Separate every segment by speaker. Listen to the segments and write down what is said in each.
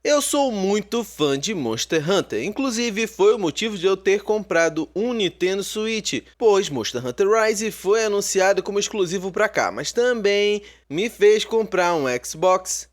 Speaker 1: Eu sou muito fã de Monster Hunter, inclusive foi o motivo de eu ter comprado um Nintendo Switch, pois Monster Hunter Rise foi anunciado como exclusivo para cá, mas também me fez comprar um Xbox,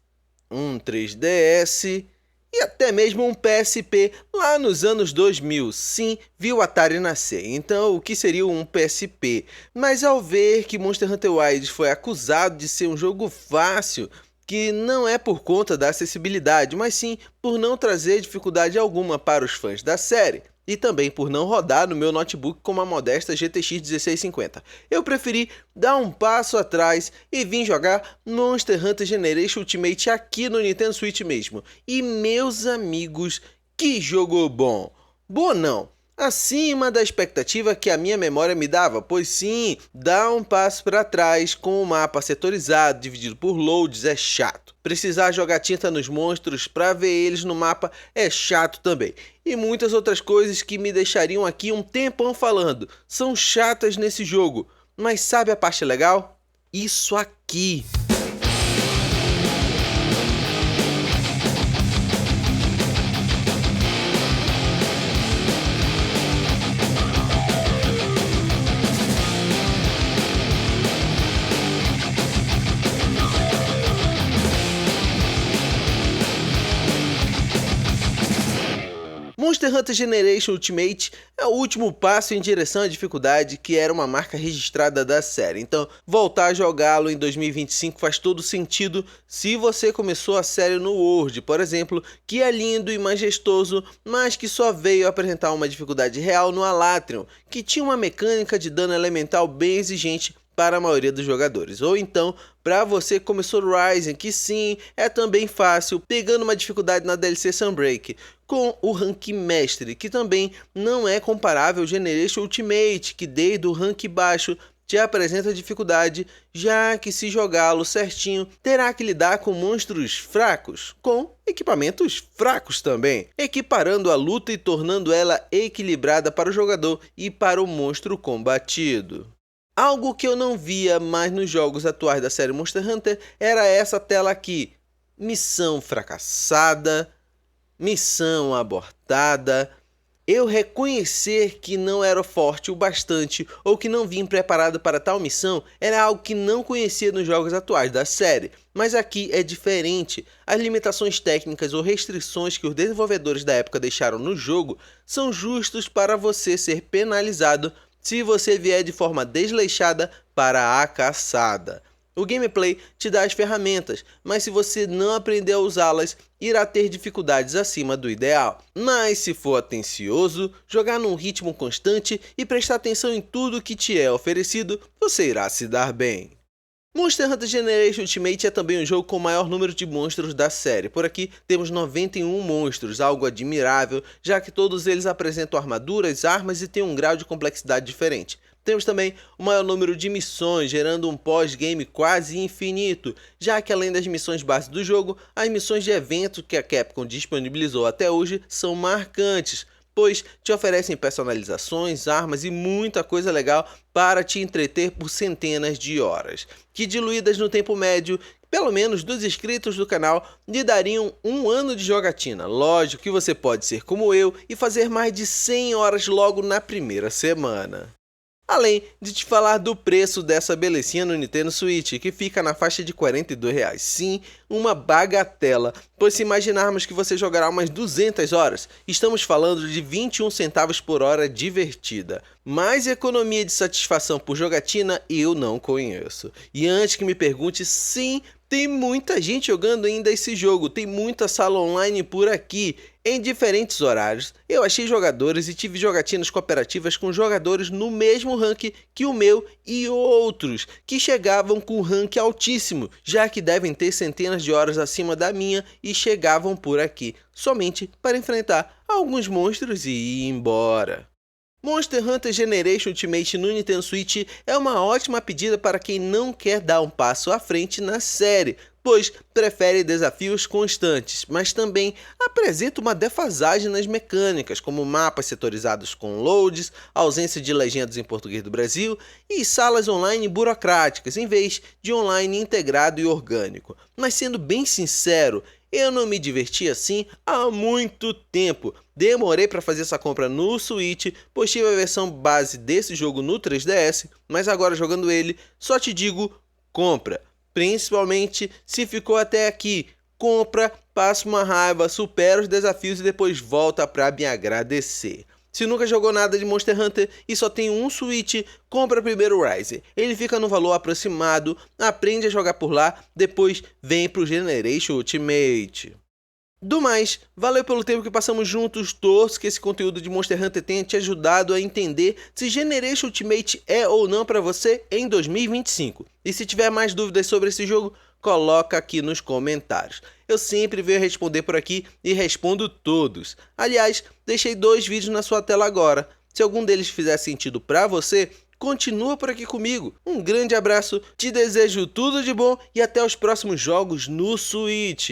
Speaker 1: um 3DS e até mesmo um PSP lá nos anos 2000. Sim, vi o Atari nascer, então o que seria um PSP? Mas ao ver que Monster Hunter Wilds foi acusado de ser um jogo fácil, que não é por conta da acessibilidade, mas sim por não trazer dificuldade alguma para os fãs da série, e também por não rodar no meu notebook com uma modesta GTX 1650. Eu preferi dar um passo atrás e vim jogar Monster Hunter Generation Ultimate aqui no Nintendo Switch mesmo. E meus amigos, que jogo bom! Bom não, acima da expectativa que a minha memória me dava, pois sim, dar um passo para trás com o mapa setorizado, dividido por loads, é chato. Precisar jogar tinta nos monstros para ver eles no mapa é chato também. E muitas outras coisas que me deixariam aqui um tempão falando são chatas nesse jogo. Mas sabe a parte legal? Isso aqui! Monster Hunter Generation Ultimate é o último passo em direção à dificuldade que era uma marca registrada da série, então voltar a jogá-lo em 2025 faz todo sentido se você começou a série no World, por exemplo, que é lindo e majestoso, mas que só veio apresentar uma dificuldade real no Alatreon, que tinha uma mecânica de dano elemental bem exigente para a maioria dos jogadores. Ou então, para você que começou Rising, que sim, é também fácil, pegando uma dificuldade na DLC Sunbreak, com o rank mestre, que também não é comparável ao Generation Ultimate, que desde o rank baixo te apresenta dificuldade, já que se jogá-lo certinho, terá que lidar com monstros fracos, com equipamentos fracos também, equiparando a luta e tornando ela equilibrada para o jogador e para o monstro combatido. Algo que eu não via mais nos jogos atuais da série Monster Hunter era essa tela aqui. Missão fracassada, missão abortada. Eu reconhecer que não era forte o bastante ou que não vim preparado para tal missão era algo que não conhecia nos jogos atuais da série. Mas aqui é diferente. As limitações técnicas ou restrições que os desenvolvedores da época deixaram no jogo são justos para você ser penalizado se você vier de forma desleixada para a caçada. O gameplay te dá as ferramentas, mas se você não aprender a usá-las, irá ter dificuldades acima do ideal. Mas se for atencioso, jogar num ritmo constante e prestar atenção em tudo que te é oferecido, você irá se dar bem. Monster Hunter Generation Ultimate é também o jogo com o maior número de monstros da série. Por aqui temos 91 monstros, algo admirável, já que todos eles apresentam armaduras, armas e têm um grau de complexidade diferente. Temos também o maior número de missões, gerando um pós-game quase infinito, já que além das missões base do jogo, as missões de evento que a Capcom disponibilizou até hoje são marcantes, pois te oferecem personalizações, armas e muita coisa legal para te entreter por centenas de horas, que diluídas no tempo médio, pelo menos dos inscritos do canal, lhe dariam um ano de jogatina. Lógico que você pode ser como eu e fazer mais de 100 horas logo na primeira semana. Além de te falar do preço dessa belecinha no Nintendo Switch, que fica na faixa de R$ 42. Sim, uma bagatela, pois se imaginarmos que você jogará umas 200 horas, estamos falando de 21 centavos por hora divertida. Mais economia de satisfação por jogatina eu não conheço. E antes que me pergunte, sim, tem muita gente jogando ainda esse jogo, tem muita sala online por aqui, em diferentes horários. Eu achei jogadores e tive jogatinas cooperativas com jogadores no mesmo rank que o meu e outros, que chegavam com rank altíssimo, já que devem ter centenas de horas acima da minha e chegavam por aqui, somente para enfrentar alguns monstros e ir embora. Monster Hunter Generation Ultimate no Nintendo Switch é uma ótima pedida para quem não quer dar um passo à frente na série, pois prefere desafios constantes, mas também apresenta uma defasagem nas mecânicas, como mapas setorizados com loads, ausência de legendas em português do Brasil e salas online burocráticas, em vez de online integrado e orgânico. Mas sendo bem sincero, eu não me diverti assim há muito tempo. Demorei para fazer essa compra no Switch, pois tive a versão base desse jogo no 3DS, mas agora jogando ele, só te digo, compra. Principalmente se ficou até aqui. Compra, passa uma raiva, supera os desafios e depois volta para me agradecer. Se nunca jogou nada de Monster Hunter e só tem um Switch, compra primeiro o Rise. Ele fica no valor aproximado, aprende a jogar por lá, depois vem pro Generation Ultimate. Do mais, valeu pelo tempo que passamos juntos, torço que esse conteúdo de Monster Hunter tenha te ajudado a entender se Generation Ultimate é ou não para você em 2025. E se tiver mais dúvidas sobre esse jogo, coloca aqui nos comentários. Eu sempre venho responder por aqui e respondo todos. Aliás, deixei 2 vídeos na sua tela agora. Se algum deles fizer sentido para você, continua por aqui comigo. Um grande abraço, te desejo tudo de bom e até os próximos jogos no Switch.